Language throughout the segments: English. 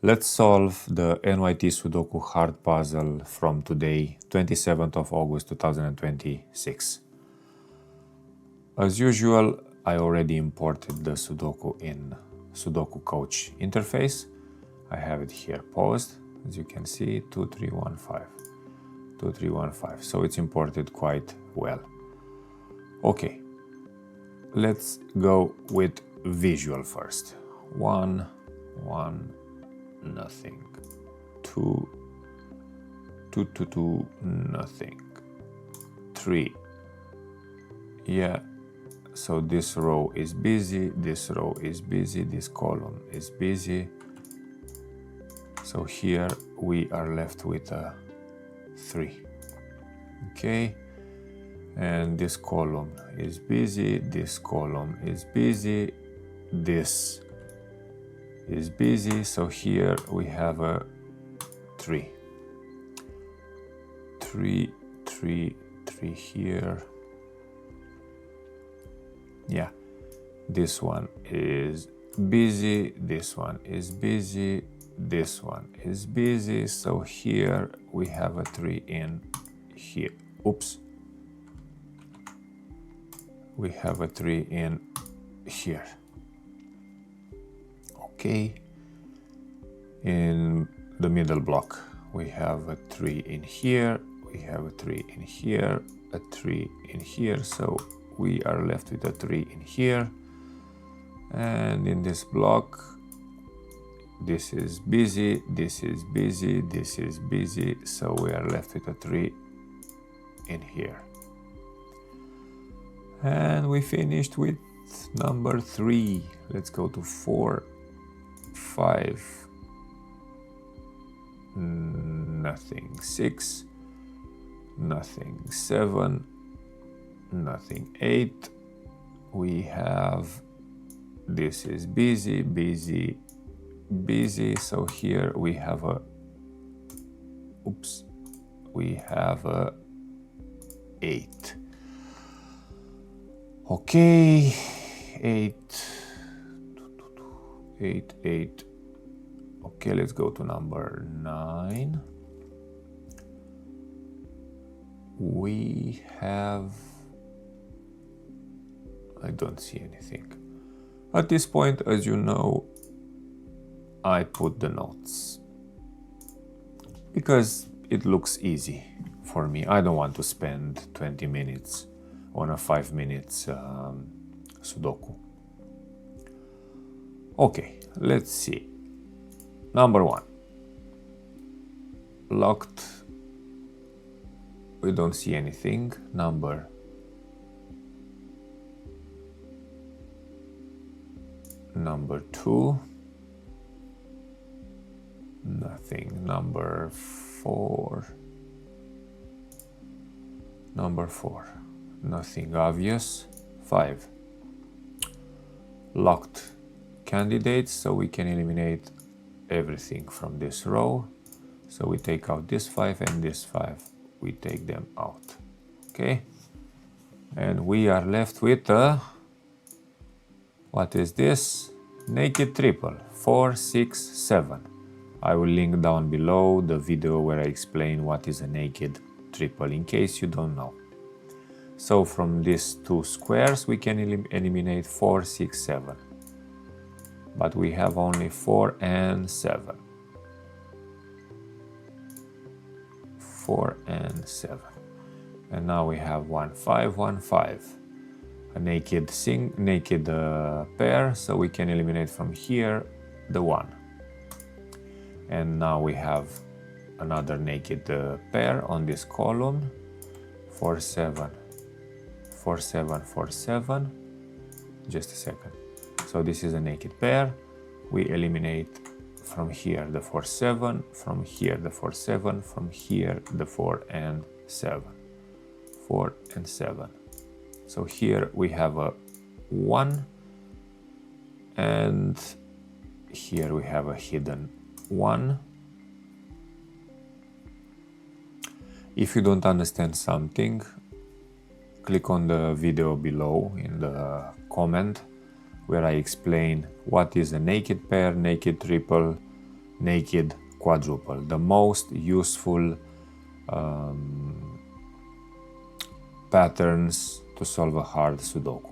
Let's solve the NYT Sudoku hard puzzle from today, 27th of August 2026. As usual, I already imported the Sudoku in Sudoku Coach interface. I have it here paused, as you can see, 2315. 2315, so it's imported quite well. Okay, let's go with visual first. 1, 1, nothing. 2, 2, 2, 2, nothing. 3, yeah, so this row is busy, this row is busy, this column is busy. So here we are left with a 3. Okay, and this column is busy, this column is busy, this is busy, so here we have a 3. 3, 3, 3 here. Yeah, this one is busy, this one is busy, this one is busy, so here we have a 3 in here. Oops. We have a 3 in here. Okay. In the middle block, we have a 3 in here, we have a 3 in here, a 3 in here, so we are left with a 3 in here. And in this block, this is busy, this is busy, this is busy, so we are left with a 3 in here. And we finished with number 3. Let's go to 4, 5, nothing. 6, nothing. 7, nothing. 8, we have, this is busy, busy, busy, so here we have a, oops, we have a 8. Okay, 8, 8, 8. Okay, let's go to number 9. We have, I don't see anything. At this point, as you know, I put the notes because it looks easy for me. I don't want to spend 20 minutes on a 5 minutes Sudoku. Okay, let's see. Number 1. Locked. We don't see anything. Number 2. Nothing. Number 4. Nothing obvious. 5. Locked candidates, so we can eliminate everything from this row. So we take out this 5 and this 5. We take them out. Okay. And we are left with a, what is this? Naked triple. 4, 6, 7. I will link down below the video where I explain what is a naked triple in case you don't know. So from these two squares we can eliminate 4, 6, 7. But we have only 4 and 7. 4 and 7. And now we have 1, 5, 1, 5. A naked pair, so we can eliminate from here the 1. And now we have another naked pair on this column. 4, 7. 4, 7, 4, 7. Just a second. So this is a naked pair. We eliminate from here the 4, 7, from here the 4, 7, from here the 4 and 7. 4 and 7. So here we have a 1, and here we have a hidden 1. If you don't understand something, click on the video below in the comment where I explain what is a naked pair, naked triple, naked quadruple, the most useful patterns to solve a hard Sudoku.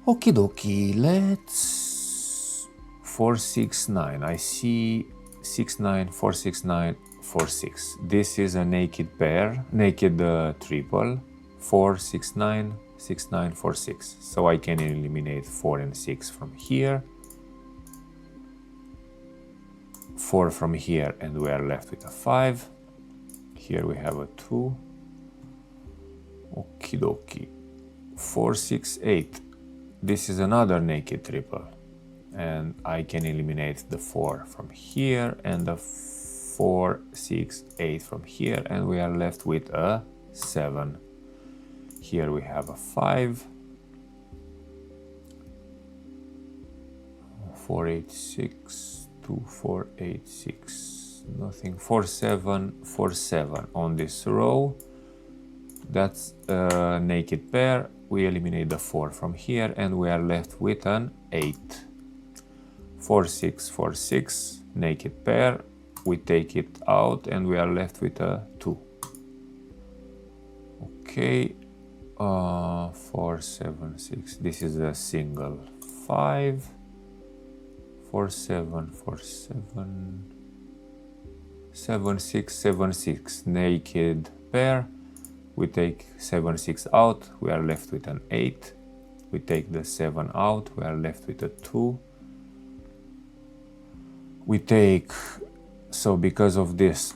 Okie dokie, let's 469. I see 69, 469, 46. This is a naked pair, naked triple, 469, 69, 46. So I can eliminate 4 and 6 from here, 4 from here, and we are left with a 5. Here we have a 2. Okie dokie. 4, 6, 8. This is another naked triple. And I can eliminate the 4 from here and the 4, 6, 8 from here. And we are left with a 7. Here we have a 5. 4, 8, 6. 2, 4, 8, 6. Nothing. 4, 7, 4, 7 on this row. That's a naked pair. We eliminate the 4 from here and we are left with an 8. 4, 6, 4, 6, naked pair. We take it out and we are left with a 2. Okay, 4, 7, 6. This is a single 5. 4, 7, 4, 7, 7, 6, 7, 6, naked pair. We take 7, 6 out, we are left with an 8. We take the 7 out, we are left with a 2. We take, so because of this,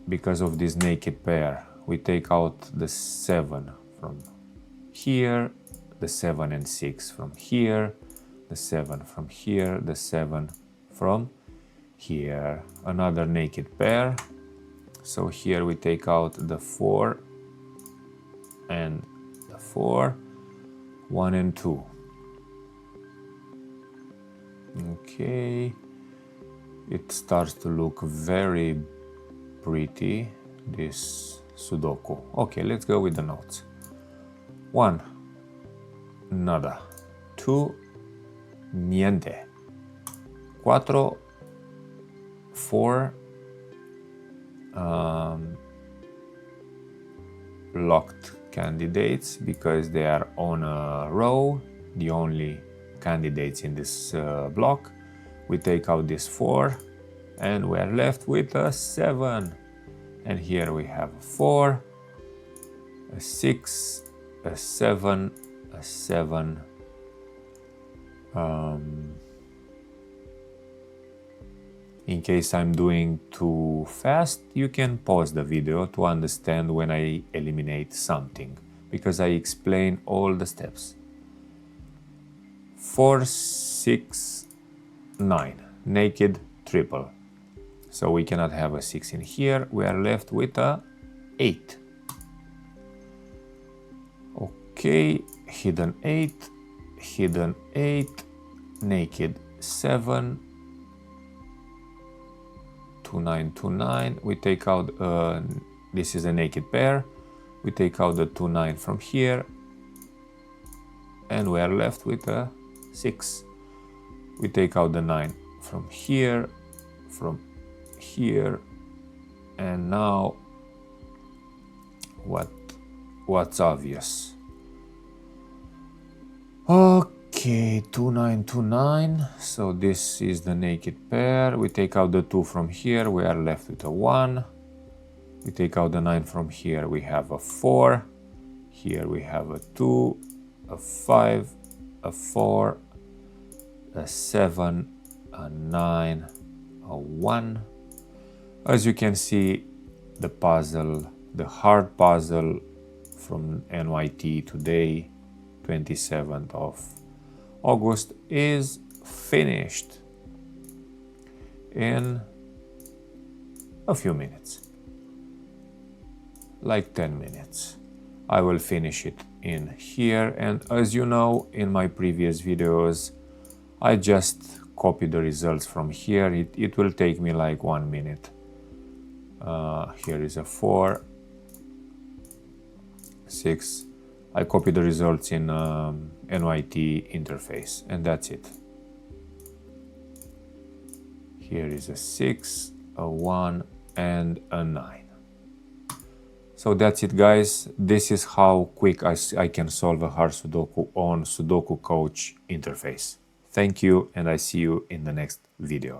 because of this naked pair, we take out the 7 from here, the 7 and 6 from here, the 7 from here, the 7 from here. Another naked pair. So here we take out the 4 and the 4, 1 and 2. Okay, it starts to look very pretty, this Sudoku. Okay, let's go with the notes. 1, nada. 2, niente. 4, 4, locked candidates because they are on a row, the only candidates in this block. We take out this 4 and we are left with a 7. And here we have a 4, a 6, a 7, a 7. In case I'm doing too fast, you can pause the video to understand when I eliminate something, because I explain all the steps. 4, 6, 9, naked triple. So we cannot have a 6 in here, we are left with a 8. Okay, hidden 8, hidden 8, naked 7, 2, 9, 2, 9. We take out, this is a naked pair. We take out the 2, 9 from here. And we are left with a 6. We take out the 9 from here, and now what's obvious? Okay, 2, 9, 2, 9. So this is the naked pair. We take out the 2 from here, we are left with a 1. We take out the 9 from here, we have a 4. Here we have a 2, a 5, a 4, a 7, a 9, a 1. As you can see, the puzzle, the hard puzzle from NYT today, 27th of August, is finished in a few minutes, like 10 minutes. I will finish it in here, and as you know, in my previous videos, I just copy the results from here. It will take me like 1 minute. Here is a 4, 6. I copy the results in NYT interface, and that's it. Here is a 6, a 1, and a 9. So that's it, guys. This is how quick I can solve a hard Sudoku on Sudoku Coach interface. Thank you, and I see you in the next video.